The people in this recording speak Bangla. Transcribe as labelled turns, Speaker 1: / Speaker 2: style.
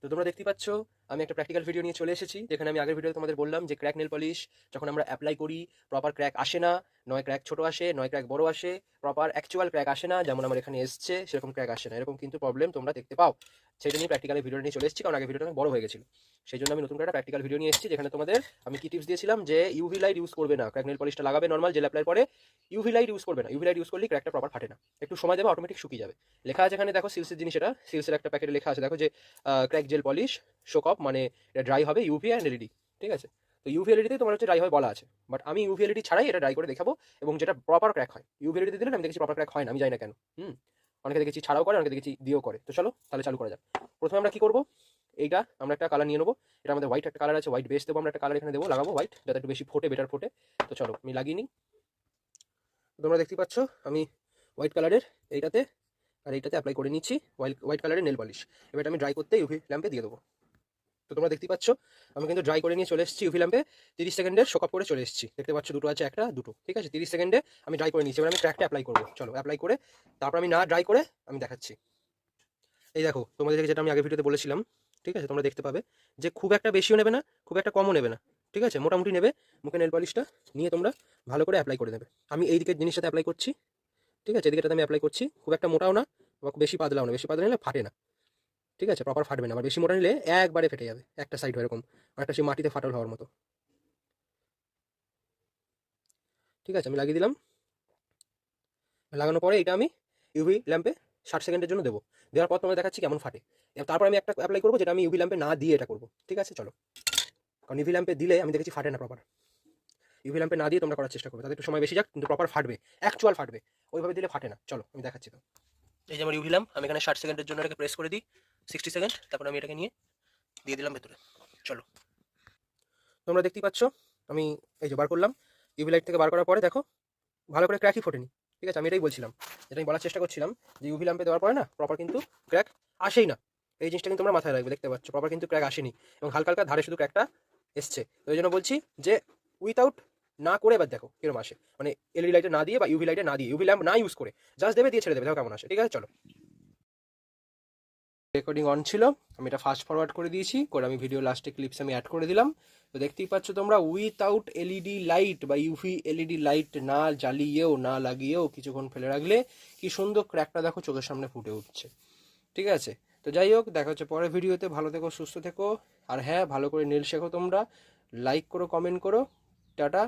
Speaker 1: তো তোমরা দেখতেই পাচ্ছ আমি একটা প্র্যাকটিক্যাল ভিডিও নিয়ে চলে এসেছি, যেখানে আমি আগের ভিডিওতে তোমাদের বললাম যে ক্র্যাক নেল পলিশ যখন আমরা অ্যাপ্লাই করি প্রপার ক্র্যাক আসে না, নয় ক্র্যাক ছোট আসে, নয় ক্র্যাক বড় আসে, প্রপার অ্যাকচুয়াল ক্র্যাক আসে না, যেমন আমার এখানে এসছে সেরকম ক্র্যাক আসে না, এরকম কিন্তু প্রবলেম তোমরা দেখতে পাও। সেটা নিয়ে প্র্যাকটিক্যাল ভিডিও নিয়ে চলে এসেছি, কারণ আগে ভিডিওটা অনেক বড় হয়ে গেছিল। সেই জন্য আমি নতুন করে একটা প্র্যাকটিক্যাল ভিডিও নিয়ে এসেছি, যেখানে তোমাদের আমি কি টিপস দিয়েছিলাম যে ইউভি লাইট ইউজ করবে না, ক্র্যাক নেল পলিশটা লাগাবে নর্মাল জেল অ্যাপ্লাই পরে, ইউভি লাইট ইউজ করবে না। ইউভি লাইট ইউজ করলে ক্র্যাকটা প্রপার ফাটে না, একটু সময় দেবে অটোমেটিক শুকিয়ে যাবে। লেখা আছে এখানে দেখো সিলসের জিনিস, এটা সিলসের একটা প্যাকেটে লেখা আছে দেখো যে ক্র্যাক জেল পলিশ শোক অফ, মানে এটা ড্রাই হবে ইউভি অ্যান্ড এলইডি। ঠিক আছে, তো ইউভি এলইডিতে তোমার হচ্ছে ড্রাই হয় বলা আছে, বাট আমি ইউভি এলইডি ছাড়াই এটা ড্রাই করে দেখাবো, এবং যেটা প্রপার ক্র্যাক হয়। ইউভি এলইডি দিলে আমি দেখেছি প্রপার ক্র্যাক হয় না, আমি জানি না কেন। অনেকে দেখেছি ছাড়াও করে, অনেকে দেখেছি দিয়েও করে। তো চলো তাহলে চালু করা যাক। প্রথমে আমরা কি করবো, এইটা আমরা একটা কালার নিয়ে নেবো। এটা আমাদের হোয়াইট একটা কালার আছে, হোয়াইট বেস দেবো আমরা, একটা কালার এখানে দেবো, লাগাবো হোয়াইট, যাতে একটু বেশি ফোটে, বেটার ফোটে। তো চলো আমি লাগিয়ে নিই। তোমরা দেখতে পাচ্ছ আমি হোয়াইট কালারের এইটাতে আর এইটাতে অ্যাপ্লাই করে নিচ্ছি হোয়াইট কালারের নেল পলিশ। এবার আমি ড্রাই করতে ইউভি ল্যাম্পে দিয়ে দেবো। তো তোমরা দেখতে পাচ্ছ আমি কিন্তু ড্রাই করে নিয়ে চলে এসেছি ইউভি ল্যাম্পে, 30 সেকেন্ডের শোক অফ করে চলে এসেছি। দেখতে পাচ্ছ দুটো আছে, একটা দুটো, ঠিক আছে। 30 সেকেন্ডে আমি ড্রাই করে নিচ্ছি। এবার আমি ক্র্যাকটা অ্যাপ্লাই করবো, চলো অ্যাপ্লাই করে তারপর আমি না ড্রাই করে আমি দেখাচ্ছি। এই দেখো তোমাদেরকে যেটা আমি আগের ভিডিওতে বলেছিলাম, ঠিক আছে, তোমরা দেখতে পাবে যে খুব একটা বেশিও নেবে না, খুব একটা কমও নেবে না, ঠিক আছে, মোটামুটি নেবে। মুখে নেল পলিশটা নিয়ে তোমরা ভালো করে অ্যাপ্লাই করে দেবে। আমি এই দিকের জিনিসটাতে অ্যাপ্লাই করছি, ঠিক আছে, এদিকেটাতে আমি অ্যাপ্লাই করছি। খুব একটা মোটাও না বা বেশি পাতলাও না, বেশি পাতলা নিলে ফাটে না, ঠিক আছে, প্রপার ফাটবে না। আবার বেশি মোটা নিলে একবারে ফেটে যাবে, একটা সাইড এরকম একটা সেই মাটিতে ফাটল হওয়ার মতো। ঠিক আছে, আমি লাগিয়ে দিলাম। লাগানোর পরে এটা আমি ইউভি ল্যাম্পে 60 সেকেন্ডের জন্য দেবো। দেওয়ার পর তোমাদের দেখাচ্ছি কেমন ফাটে। তারপর আমি একটা অ্যাপ্লাই করবো, যেটা আমি ইউভি ল্যাম্পে না দিয়ে এটা করবো, ঠিক আছে চলো। কারণ ইউভি ল্যাম্পে দিলে আমি দেখেছি ফাটে না প্রপার। ইউভি ল্যাম্পে না দিয়ে তোমরা করার চেষ্টা করবে, তাদের একটু সময় বেশি যাক কিন্তু প্রপার ফাটবে, অ্যাকচুয়াল ফাটবে। ওইভাবে দিলে ফাটে না। চলো আমি দেখাচ্ছি তো। এই যে আমার ইউভি ল্যাম্প, আমি এখানে 60 সেকেন্ডের জন্য এটাকে প্রেস করে দিই, 60 সেকেন্ড, তারপর আমি এটাকে নিয়ে দিয়ে দিলাম ভেতরে। চলো তোমরা দেখতেই পাচ্ছ আমি এই যে বার করলাম, ইউভি লাইট থেকে বার করার পরে দেখো ভালো করে ক্র্যাকই ফোটেনি। ঠিক আছে, আমি এটাই বলছিলাম, যেটা আমি বলার চেষ্টা করছিলাম, যে ইউভি ল্যাম্পে দেওয়ার পরে না প্রপার কিন্তু ক্র্যাক আসেই না। এই জিনিসটা কিন্তু তোমরা মাথায় রাখবে। দেখতে পাচ্ছ প্রপার কিন্তু ক্র্যাক আসেনি, এবং হালকা হালকা ধারে শুধু ক্র্যাকটা এসছে। তো এই জন্য বলছি যে উইথাউট না করে এবার দেখো কিরম আসে, মানে এলইডি লাইটে না দিয়ে বা ইউভি লাইটে না দিয়ে, ইউভি ল্যাম্প না ইউজ করে জাস্ট দেবে, দিয়ে ছেড়ে দেবে, দেখো কেমন আসে। ঠিক আছে চলো। রেকর্ডিং অন ছিল, আমি এটা ফাস্ট ফরওয়ার্ড করে দিয়েছি, করে আমি ভিডিও লাস্টে ক্লিপস আমি অ্যাড করে দিলাম। তো দেখতেই পাচ্ছ তোমরা উইথাউট এলইডি লাইট বা ইউভি এলইডি লাইট না জ্বালিয়েও না লাগিয়েও কিছুক্ষণ ফেলে রাখলে কি সুন্দর ক্র্যাকটা দেখো চোখের সামনে ফুটে উঠছে। ঠিক আছে, তো যাই হোক, দেখা হচ্ছে পরের ভিডিওতে। ভালো থেকো, সুস্থ থেকো, আর হ্যাঁ ভালো করে নীল শেখো তোমরা, লাইক করো, কমেন্ট করো, টাটা।